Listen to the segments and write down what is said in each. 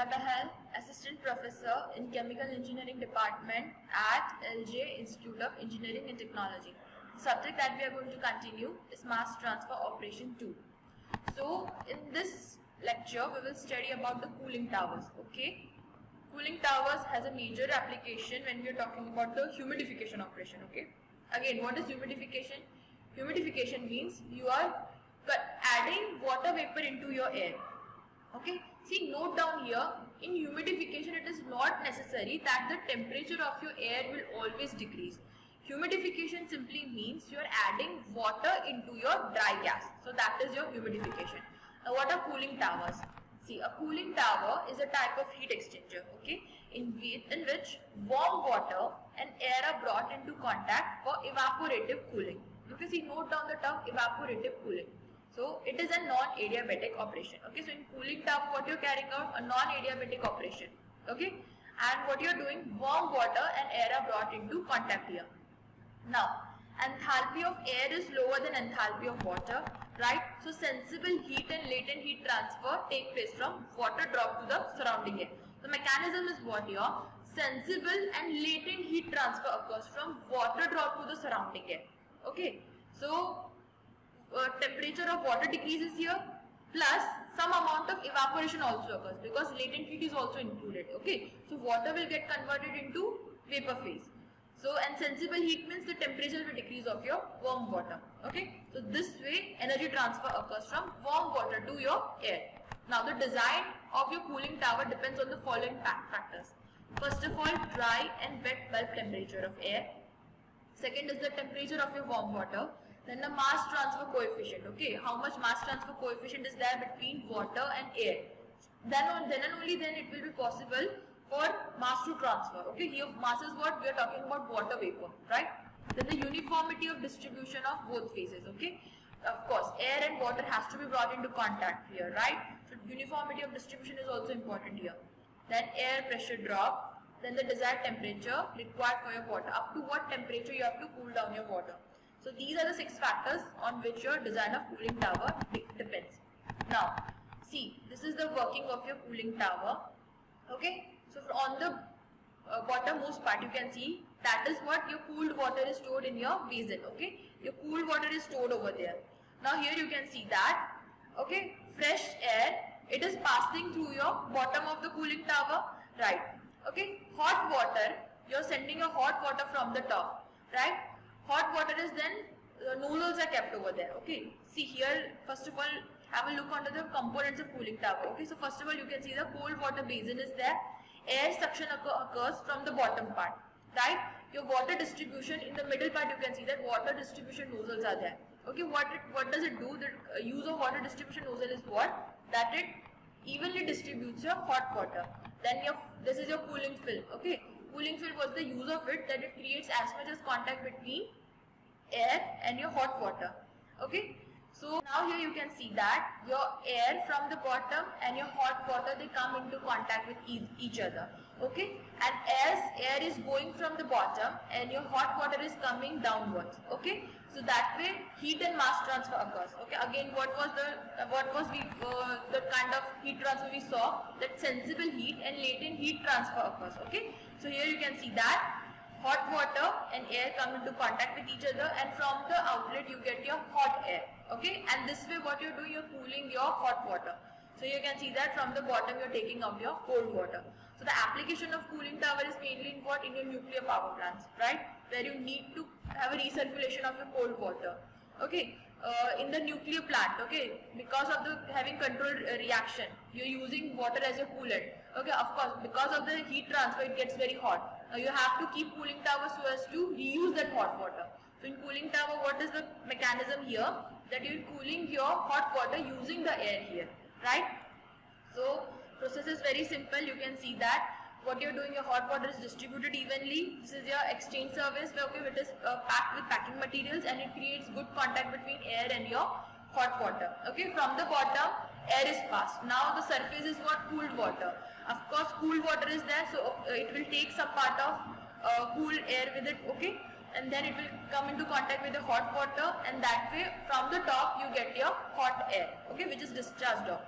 Priya Bahal, Assistant Professor in Chemical Engineering Department at LJ Institute of Engineering and Technology. The subject that we are going to continue is Mass Transfer Operation 2. So, in this lecture, we will study about the cooling towers. Okay, cooling towers has a major application when we are talking about the humidification operation. Okay, again, what is humidification? Humidification means you are adding water vapor into your air. Okay, see, note down here, in humidification it is not necessary that the temperature of your air will always decrease. Humidification simply means you are adding water into your dry gas. So that is your humidification. Now what are cooling towers? See, a cooling tower is a type of heat exchanger, okay, in which warm water and air are brought into contact for evaporative cooling. Okay, see, note down the term evaporative cooling. So it is a non-adiabatic operation. Okay, so in cooling tower, what you are carrying out? A non-adiabatic operation. Okay, and what you are doing? Warm water and air are brought into contact here. Now, enthalpy of air is lower than enthalpy of water, right? So sensible heat and latent heat transfer take place from water drop to the surrounding air. The mechanism is what here? Sensible and latent heat transfer occurs from water drop to the surrounding air. Okay, so temperature of water decreases here, plus some amount of evaporation also occurs because latent heat is also included. Okay, so water will get converted into vapor phase. So, and sensible heat means the temperature will decrease of your warm water. Okay, so this way energy transfer occurs from warm water to your air. Now the design of your cooling tower depends on the following factors. First of all, dry and wet bulb temperature of air. Second is the temperature of your warm water. Then the mass transfer coefficient. Okay, how much mass transfer coefficient is there between water and air? Then and only then it will be possible for mass to transfer. Okay, here mass is what we are talking about, water vapor, right? Then the uniformity of distribution of both phases. Okay, of course air and water has to be brought into contact here, right? So uniformity of distribution is also important here. Then air pressure drop. Then the desired temperature required for your water. Up to what temperature you have to cool down your water. So these are the 6 factors on which your design of cooling tower depends. Now, see, this is the working of your cooling tower. Okay, so on the bottommost part you can see that is what your cooled water is stored in your basin. Okay, your cooled water is stored over there. Now here you can see that, okay, fresh air, it is passing through your bottom of the cooling tower, right? Okay, hot water, you are sending your hot water from the top, right? Hot water is then, nozzles are kept over there. Okay, see here, first of all, have a look under the components of cooling tower. Okay, so first of all, you can see the cold water basin is there. Air suction occurs from the bottom part, right? Your water distribution, in the middle part you can see that water distribution nozzles are there. Okay, what does it do? The use of water distribution nozzle is what? That it evenly distributes your hot water. Then this is your cooling film. Okay, cooling film, was the use of it? That it creates as much as contact between air and your hot water. Okay, so now here you can see that your air from the bottom and your hot water, they come into contact with each other. Okay, and as air is going from the bottom and your hot water is coming downwards. Okay, so that way heat and mass transfer occurs. Okay, again what was the kind of heat transfer we saw? That sensible heat and latent heat transfer occurs. Okay, so here you can see that hot water and air come into contact with each other, and from the outlet you get your hot air. Okay, and this way what you are doing, you are cooling your hot water. So you can see that from the bottom you are taking out your cold water. So the application of cooling tower is mainly in what? In your nuclear power plants, right? Where you need to have a recirculation of your cold water. Okay, in the nuclear plant, okay, because of the having controlled reaction, you are using water as a coolant. Okay, of course, because of the heat transfer, it gets very hot. Now you have to keep cooling tower so as to reuse that hot water. So in cooling tower, what is the mechanism here? That you are cooling your hot water using the air here, right? So process is very simple. You can see that what you are doing, your hot water is distributed evenly. This is your exchange service where, okay, it is packed with packing materials and it creates good contact between air and your hot water. Okay, from the bottom air is passed. Now the surface is what? Cooled water. Of course cooled water is there, so it will take some part of cool air with it. Okay, and then it will come into contact with the hot water, and that way from the top you get your hot air. Okay, which is discharged off.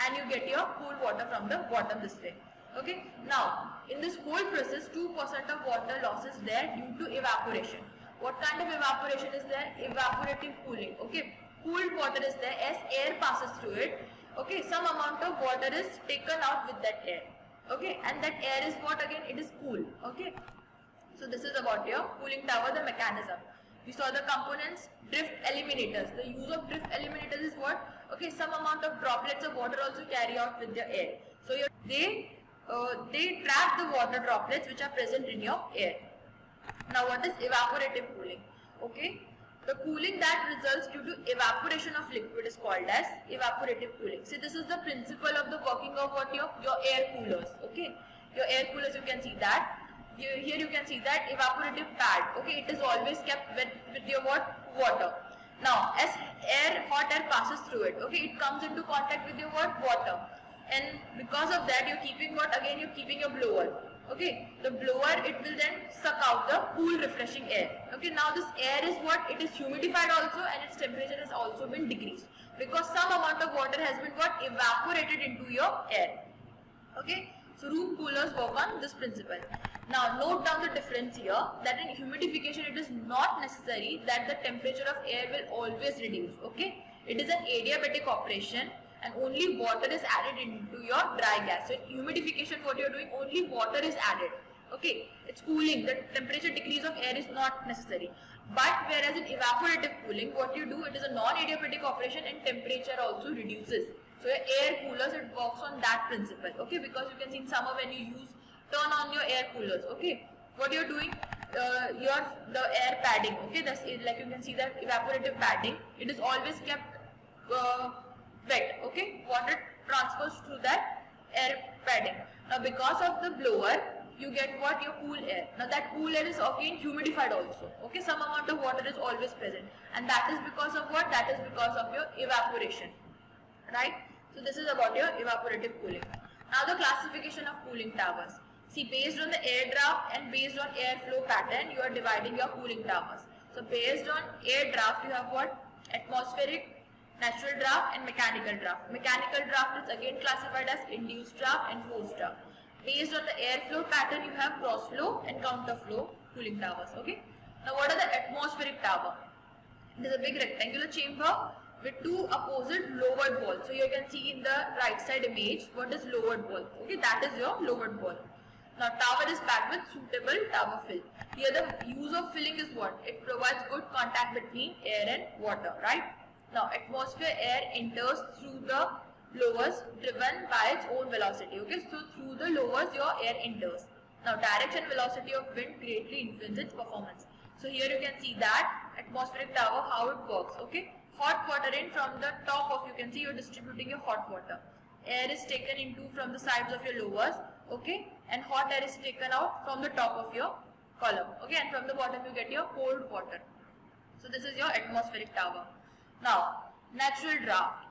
and you get your cool water from the bottom this way. Okay. Now in this whole process 2% of water loss is there due to evaporation. What kind of evaporation is there? Evaporative cooling. Okay. Cooled water is there as air passes through it. Okay. Some amount of water is taken out with that air. Okay. And that air is what again? It is cool. Okay. So this is about your cooling tower, the mechanism. We saw the components, drift eliminators. The use of drift eliminators is what? Okay, some amount of droplets of water also carry out with the air. So they trap the water droplets which are present in your air. Now what is evaporative cooling? Okay, the cooling that results due to evaporation of liquid is called as evaporative cooling. See, this is the principle of the working of what your air coolers. Okay, your air coolers, you can see that. Here you can see that evaporative pad. Okay, it is always kept with your what? Water. Now as hot air passes through it, okay, it comes into contact with your what? Water. And because of that you're keeping what? Again you're keeping your blower. Okay, the blower, it will then suck out the cool refreshing air. Okay, now this air is what? It is humidified also and its temperature has also been decreased because some amount of water has been what? Evaporated into your air. Okay, so room coolers work on this principle. Now note down the difference here that in humidification it is not necessary that the temperature of air will always reduce. Okay, it is an adiabatic operation and only water is added into your dry gas. So in humidification what you are doing, only water is added. Okay, it's cooling, the temperature decrease of air is not necessary. But whereas in evaporative cooling what you do, it is a non-adiabatic operation and temperature also reduces. So your air coolers, it works on that principle. Okay, because you can see in summer when you turn on your air coolers. Okay, what you're doing, the air padding. Okay, that's it, like you can see that evaporative padding, it is always kept wet. Okay, water transfers through that air padding. Now because of the blower you get what? Your cool air. Now that cool air is again humidified also. Okay, some amount of water is always present and that is because of what? That is because of your evaporation. Right? So this is about your evaporative cooling. Now the classification of cooling towers. See, based on the air draft and based on airflow pattern, you are dividing your cooling towers. So based on air draft, you have what? Atmospheric, natural draft and mechanical draft. Mechanical draft is again classified as induced draft and forced draft. Based on the airflow pattern, you have cross flow and counter flow cooling towers. Okay. Now what are the atmospheric tower? It is a big rectangular chamber with two opposite lowered walls. So you can see in the right side image what is lowered wall. Okay, that is your lowered wall. Now tower is packed with suitable tower fill. Here the use of filling is what? It provides good contact between air and water, right? Now atmosphere air enters through the lowers driven by its own velocity. Okay, so through the lowers your air enters. Now direction velocity of wind greatly influences its performance. So here you can see that atmospheric tower, how it works. Okay, hot water in from the top of, you can see you're distributing your hot water. Air is taken into from the sides of your lowers. Okay, and hot air is taken out from the top of your column. Okay, and from the bottom you get your cold water. So this is your atmospheric tower. Now natural draft.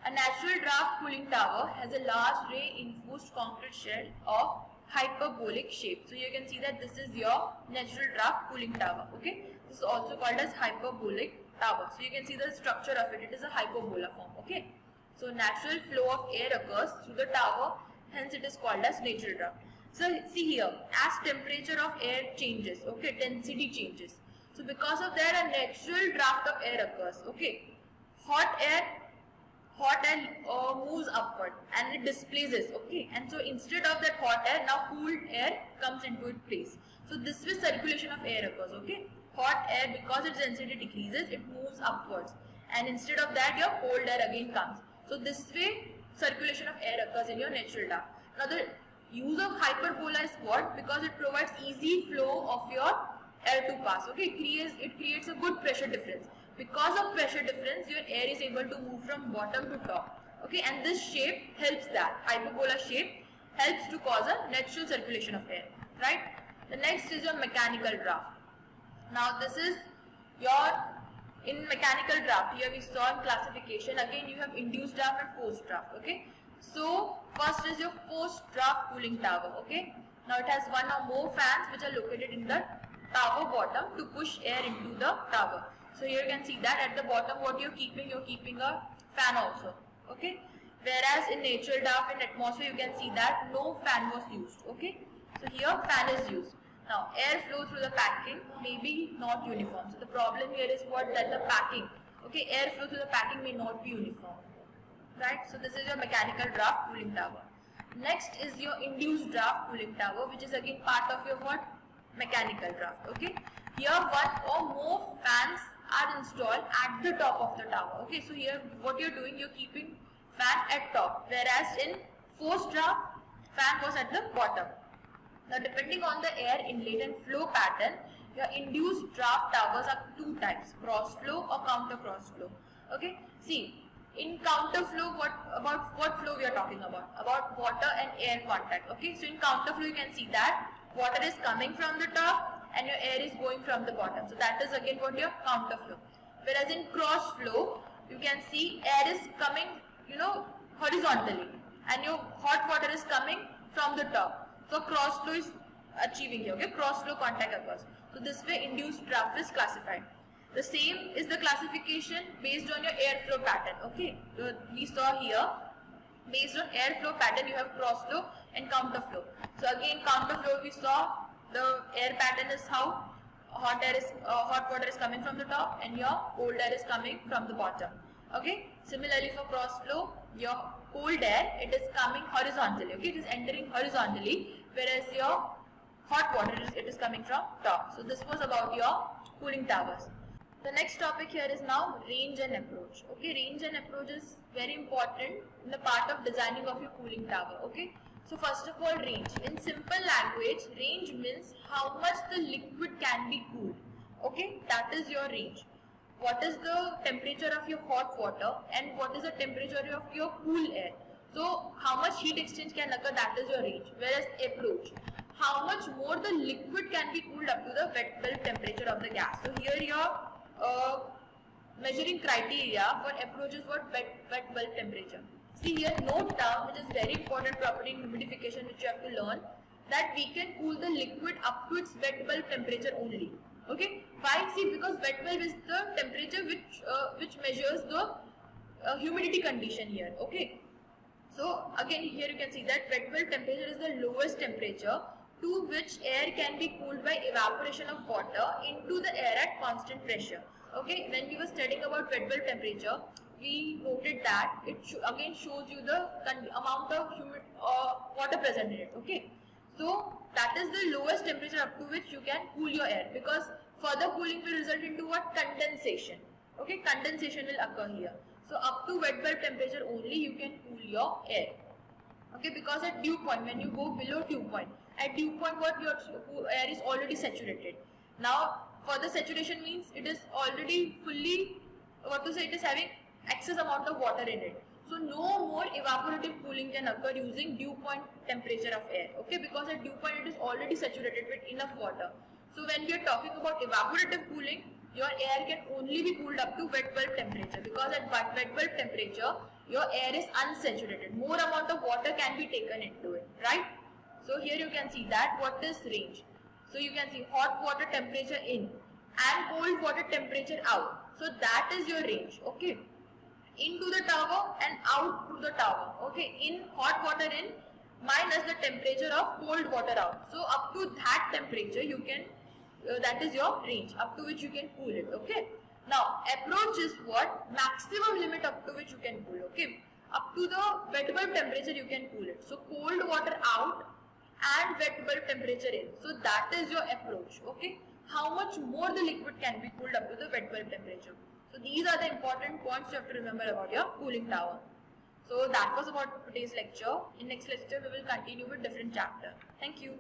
A natural draft cooling tower has a large reinforced concrete shell of hyperbolic shape. So you can see that this is your natural draft cooling tower. Okay, this is also called as hyperbolic tower. So you can see the structure of it. It is a hyperbola form. Okay, so natural flow of air occurs through the tower. Hence it is called as natural draft. So see here, as temperature of air changes, okay, density changes. So because of that a natural draft of air occurs. Okay, hot air moves upward and it displaces. Okay, and so instead of that hot air, now cooled air comes into its place. So this way circulation of air occurs. Okay, hot air, because its density decreases, it moves upwards, and instead of that your cold air again comes. So this way circulation of air occurs in your natural draft. Now the use of hyperbola is what? Because it provides easy flow of your air to pass. Okay, it creates a good pressure difference. Because of pressure difference, your air is able to move from bottom to top. Okay, and this shape helps, that hyperbola shape helps to cause a natural circulation of air, right? The next is your mechanical draft. Now this is your, in mechanical draft, here we saw in classification, again you have induced draft and forced draft. Okay, so first is your forced draft cooling tower. Okay, now it has one or more fans which are located in the tower bottom to push air into the tower. So here you can see that at the bottom what you're keeping a fan also. Okay, Whereas in natural draft, in atmosphere, you can see that no fan was used. Okay, so here fan is used. Now air flow through the packing may be not uniform. So the problem here is what, that the packing, okay, air flow through the packing may not be uniform, right? So this is your mechanical draft cooling tower. Next is your induced draft cooling tower, which is again part of your what, mechanical draft. Okay, here one or more fans are installed at the top of the tower. Okay, so here what you're doing, you're keeping fan at top, whereas in forced draft, fan was at the bottom. Now depending on the air inlet and flow pattern, your induced draft towers are two types, cross flow or counter cross flow. Okay, see, in counter flow, what flow we are talking about? About water and air contact. Okay, so in counter flow you can see that water is coming from the top and your air is going from the bottom. So that is again what your counter flow. Whereas in cross flow, you can see air is coming, horizontally, and your hot water is coming from the top. So cross flow is achieving here. Okay, cross flow contact occurs. So this way induced draft is classified. The same is the classification based on your airflow pattern. Okay, so we saw here, based on airflow pattern, you have cross flow and counter flow. So again, counter flow, we saw the air pattern is how hot water is coming from the top and your cold air is coming from the bottom. Okay, similarly for cross flow, your cold air, it is coming horizontally. Okay, it is entering horizontally, whereas your hot water, it is coming from top. So this was about your cooling towers. The next topic here is now range and approach. Okay, range and approach is very important in the part of designing of your cooling tower. Okay, so first of all, range. In simple language, range means how much the liquid can be cooled. Okay, that is your range. What is the temperature of your hot water and what is the temperature of your cool air? So how much heat exchange can occur, that is your range. Whereas approach, how much more the liquid can be cooled up to the wet bulb temperature of the gas. So here your measuring criteria for approach is what, wet bulb temperature. See here, note down, which is very important property in humidification which you have to learn, that we can cool the liquid up to its wet bulb temperature only. Okay, why? See, because wet bulb is the temperature which measures the humidity condition here. Okay, so again here you can see that wet bulb temperature is the lowest temperature to which air can be cooled by evaporation of water into the air at constant pressure. Okay, when we were studying about wet bulb temperature, we noted that it again shows you the amount of water present in it. Okay, so that is the lowest temperature up to which you can cool your air, because further cooling will result into what? Condensation. Okay, condensation will occur here. So up to wet bulb temperature only you can cool your air. Okay, because at dew point, when you go below dew point, at dew point what, your air is already saturated. Now further saturation means it is already fully, it is having excess amount of water in it. So no more evaporative cooling can occur using dew point temperature of air. Okay, because at dew point it is already saturated with enough water. So when we are talking about evaporative cooling, your air can only be cooled up to wet bulb temperature, because at wet bulb temperature your air is unsaturated. More amount of water can be taken into it, right? So here you can see that what is range. So you can see hot water temperature in and cold water temperature out. So that is your range. Okay, into the tower and out to the tower. Okay, in hot water in minus the temperature of cold water out. So up to that temperature you can, that is your range up to which you can cool it. Okay, now approach is what? Maximum limit up to which you can cool. Okay, up to the wet bulb temperature you can cool it. So cold water out and wet bulb temperature in. So that is your approach. Okay, how much more the liquid can be cooled up to the wet bulb temperature. So these are the important points you have to remember about your cooling tower. So that was about today's lecture. In next lecture we will continue with different chapter. Thank you.